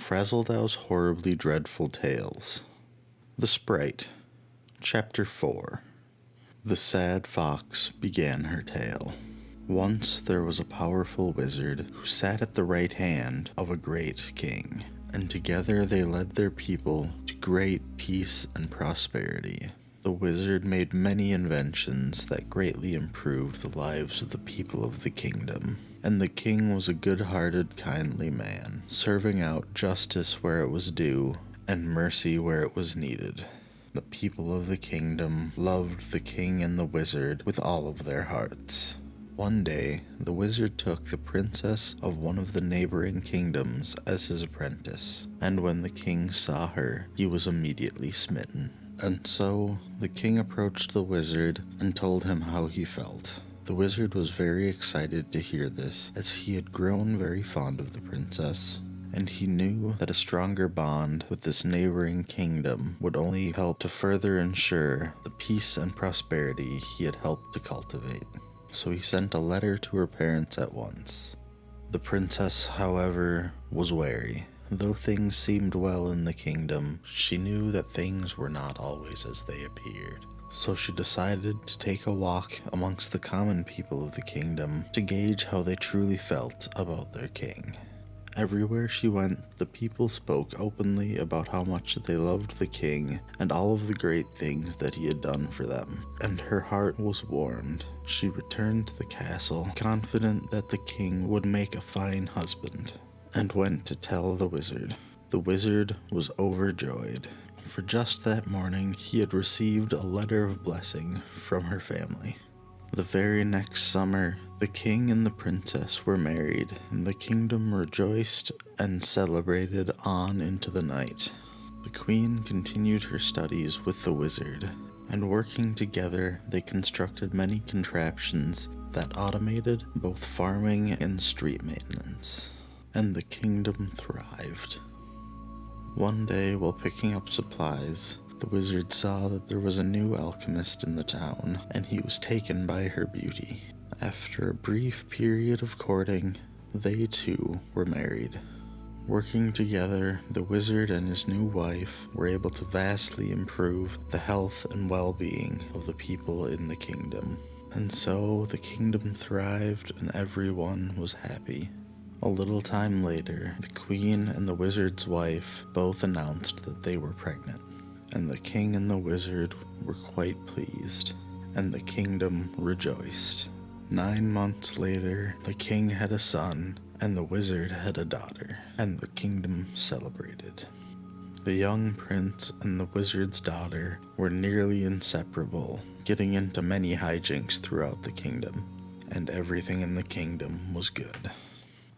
Frazzeldow's Horribly Dreadful Tales. The Sprite. Chapter 4. The sad fox began her tale. Once there was a powerful wizard who sat at the right hand of a great king, and together they led their people to great peace and prosperity. The wizard made many inventions that greatly improved the lives of the people of the kingdom, and the king was a good-hearted, kindly man, serving out justice where it was due and mercy where it was needed. The people of the kingdom loved the king and the wizard with all of their hearts. One day, the wizard took the princess of one of the neighboring kingdoms as his apprentice, and when the king saw her, he was immediately smitten. And so, the king approached the wizard and told him how he felt. The wizard was very excited to hear this, as he had grown very fond of the princess, and he knew that a stronger bond with this neighboring kingdom would only help to further ensure the peace and prosperity he had helped to cultivate. So he sent a letter to her parents at once. The princess, however, was wary. Though things seemed well in the kingdom, she knew that things were not always as they appeared. So she decided to take a walk amongst the common people of the kingdom to gauge how they truly felt about their king. Everywhere she went, the people spoke openly about how much they loved the king and all of the great things that he had done for them, and her heart was warmed. She returned to the castle, confident that the king would make a fine husband, and went to tell the wizard. The wizard was overjoyed, for just that morning he had received a letter of blessing from her family. The very next summer, the king and the princess were married, and the kingdom rejoiced and celebrated on into the night. The queen continued her studies with the wizard, and working together they constructed many contraptions that automated both farming and street maintenance, and the kingdom thrived. One day, while picking up supplies, the wizard saw that there was a new alchemist in the town, and he was taken by her beauty. After a brief period of courting, they too were married. Working together, the wizard and his new wife were able to vastly improve the health and well-being of the people in the kingdom. And so the kingdom thrived and everyone was happy. A little time later, the queen and the wizard's wife both announced that they were pregnant, and the king and the wizard were quite pleased, and the kingdom rejoiced. 9 months later, the king had a son, and the wizard had a daughter, and the kingdom celebrated. The young prince and the wizard's daughter were nearly inseparable, getting into many hijinks throughout the kingdom, and everything in the kingdom was good.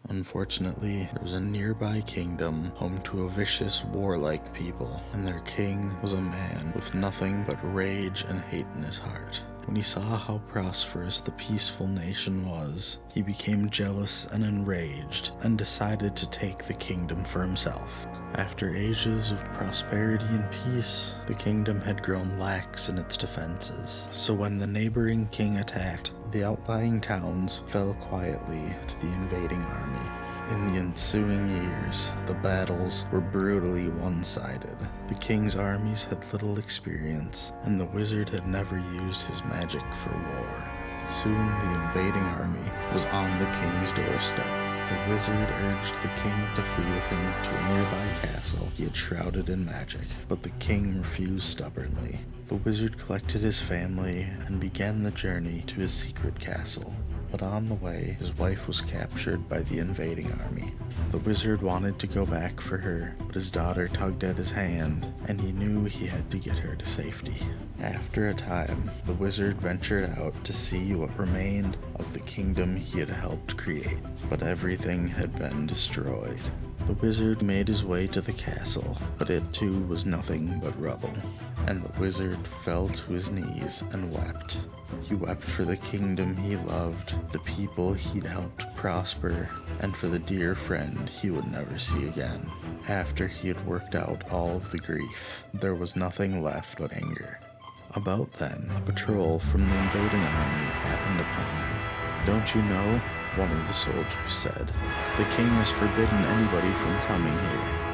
Unfortunately, there was a nearby kingdom home to a vicious, warlike people, and their king was a man with nothing but rage and hate in his heart. When he saw how prosperous the peaceful nation was, he became jealous and enraged, and decided to take the kingdom for himself. After ages of prosperity and peace, the kingdom had grown lax in its defenses, so when the neighboring king attacked, the outlying towns fell quietly to the invading army. In the ensuing years, the battles were brutally one-sided. The king's armies had little experience, and the wizard had never used his magic for war. Soon the invading army was on the king's doorstep. The wizard urged the king to flee with him to a nearby castle he had shrouded in magic, but the king refused stubbornly. The wizard collected his family and began the journey to his secret castle. But on the way, his wife was captured by the invading army. The wizard wanted to go back for her, but his daughter tugged at his hand, and he knew he had to get her to safety. After a time, the wizard ventured out to see what remained of the kingdom he had helped create, but everything had been destroyed. The wizard made his way to the castle, but it too was nothing but rubble, and the wizard fell to his knees and wept. He wept for the kingdom he loved, the people he'd helped prosper, and for the dear friend he would never see again. After he had worked out all of the grief, there was nothing left but anger. About then, a patrol from the invading army happened upon him. "Don't you know?" one of the soldiers said. "The king has forbidden anybody from coming here."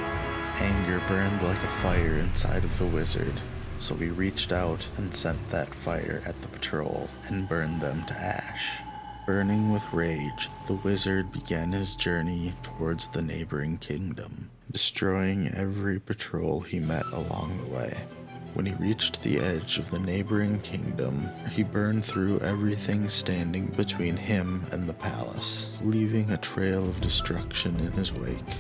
Anger burned like a fire inside of the wizard, so he reached out and sent that fire at the patrol and burned them to ash. Burning with rage, the wizard began his journey towards the neighboring kingdom, destroying every patrol he met along the way. When he reached the edge of the neighboring kingdom, he burned through everything standing between him and the palace, leaving a trail of destruction in his wake.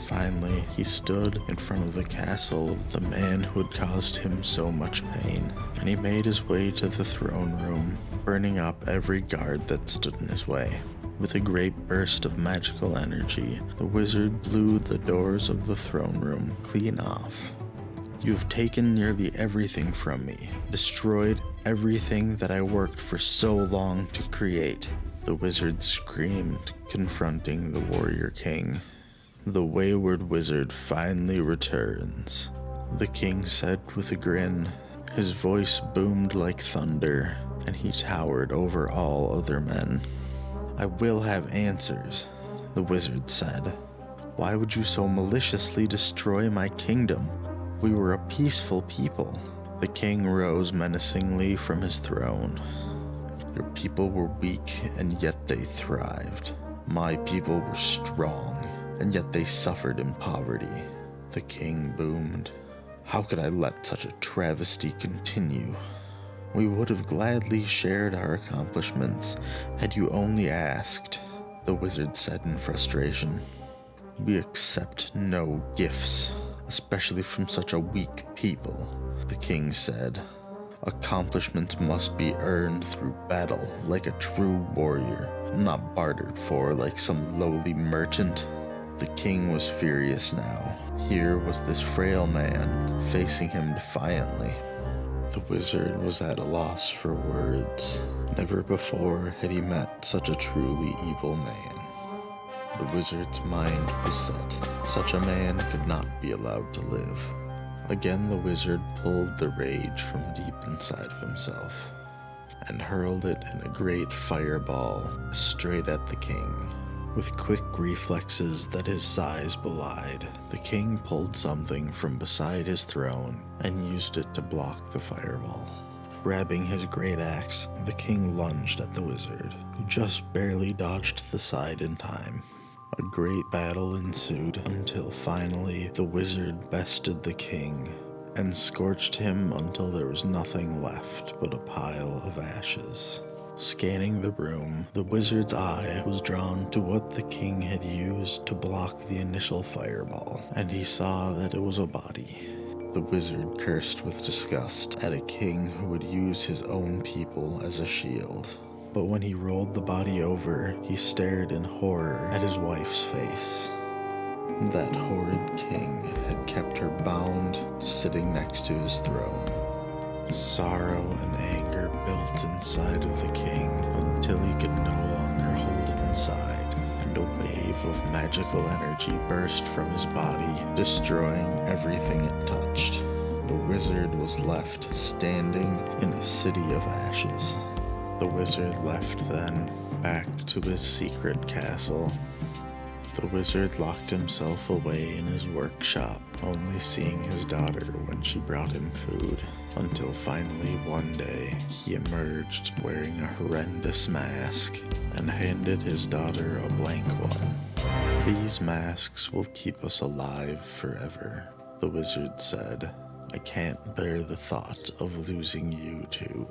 Finally, he stood in front of the castle of the man who had caused him so much pain, and he made his way to the throne room, burning up every guard that stood in his way. With a great burst of magical energy, the wizard blew the doors of the throne room clean off. You have taken nearly everything from me, destroyed everything that I worked for so long to create, the wizard screamed, confronting the warrior king. The wayward wizard finally returns, the king said with a grin. His voice boomed like thunder, and he towered over all other men. I will have answers, the wizard said. Why would you so maliciously destroy my kingdom? We were a peaceful people. The king rose menacingly from his throne. Your people were weak, and yet they thrived. My people were strong, and yet they suffered in poverty. The king boomed. How could I let such a travesty continue? We would have gladly shared our accomplishments had you only asked, the wizard said in frustration. We accept no gifts, especially from such a weak people, the king said. Accomplishments must be earned through battle like a true warrior, not bartered for like some lowly merchant. The king was furious now. Here was this frail man facing him defiantly. The wizard was at a loss for words. Never before had he met such a truly evil man. The wizard's mind was set. Such a man could not be allowed to live. Again the wizard pulled the rage from deep inside of himself and hurled it in a great fireball straight at the king. With quick reflexes that his size belied, the king pulled something from beside his throne and used it to block the fireball. Grabbing his great axe, the king lunged at the wizard, who just barely dodged to the side in time. A great battle ensued until finally the wizard bested the king and scorched him until there was nothing left but a pile of ashes. Scanning the room, the wizard's eye was drawn to what the king had used to block the initial fireball, and he saw that it was a body. The wizard cursed with disgust at a king who would use his own people as a shield. But when he rolled the body over, he stared in horror at his wife's face. That horrid king had kept her bound, sitting next to his throne. Sorrow and anger built inside of the king until he could no longer hold it inside, and a wave of magical energy burst from his body, destroying everything it touched. The wizard was left standing in a city of ashes. The wizard left then, back to his secret castle. The wizard locked himself away in his workshop, only seeing his daughter when she brought him food, until finally one day he emerged wearing a horrendous mask and handed his daughter a blank one. These masks will keep us alive forever, the wizard said. I can't bear the thought of losing you too.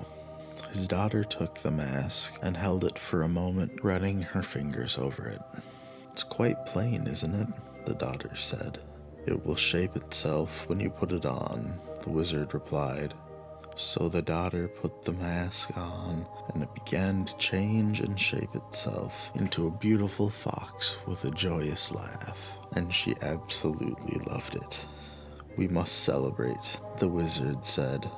His daughter took the mask and held it for a moment, running her fingers over it. It's quite plain, isn't it? The daughter said. It will shape itself when you put it on, the wizard replied. So the daughter put the mask on, and it began to change and shape itself into a beautiful fox with a joyous laugh, and she absolutely loved it. We must celebrate, the wizard said.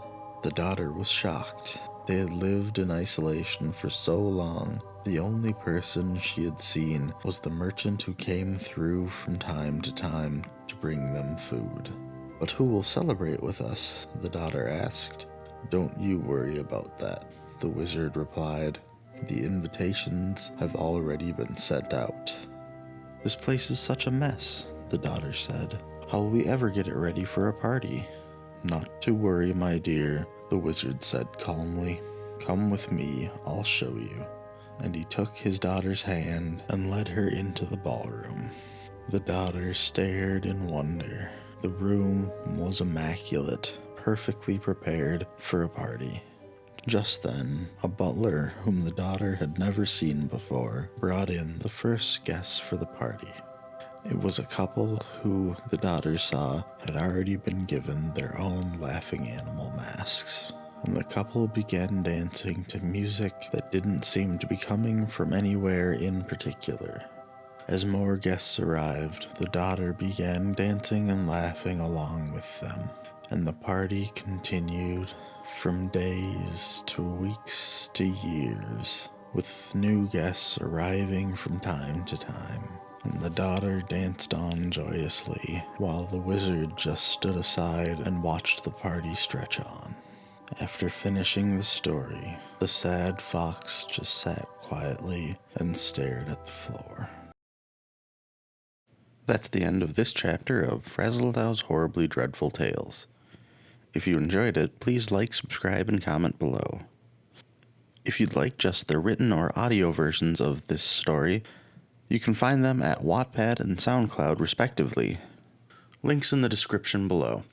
The daughter was shocked. They had lived in isolation for so long. The only person she had seen was the merchant who came through from time to time to bring them food. But who will celebrate with us? The daughter asked. Don't you worry about that, the wizard replied. The invitations have already been sent out. This place is such a mess, the daughter said. How will we ever get it ready for a party? Not to worry, my dear, the wizard said calmly. Come with me, I'll show you. And he took his daughter's hand and led her into the ballroom. The daughter stared in wonder. The room was immaculate, perfectly prepared for a party. Just then, a butler whom the daughter had never seen before brought in the first guests for the party. It was a couple who the daughter saw had already been given their own laughing animal masks, and the couple began dancing to music that didn't seem to be coming from anywhere in particular. As more guests arrived, the daughter began dancing and laughing along with them, and the party continued from days to weeks to years, with new guests arriving from time to time. And the daughter danced on joyously, while the wizard just stood aside and watched the party stretch on. After finishing the story, the sad fox just sat quietly and stared at the floor. That's the end of this chapter of Frazzeldow's Horribly Dreadful Tales. If you enjoyed it, please like, subscribe, and comment below. If you'd like just the written or audio versions of this story, you can find them at Wattpad and SoundCloud respectively. Links in the description below.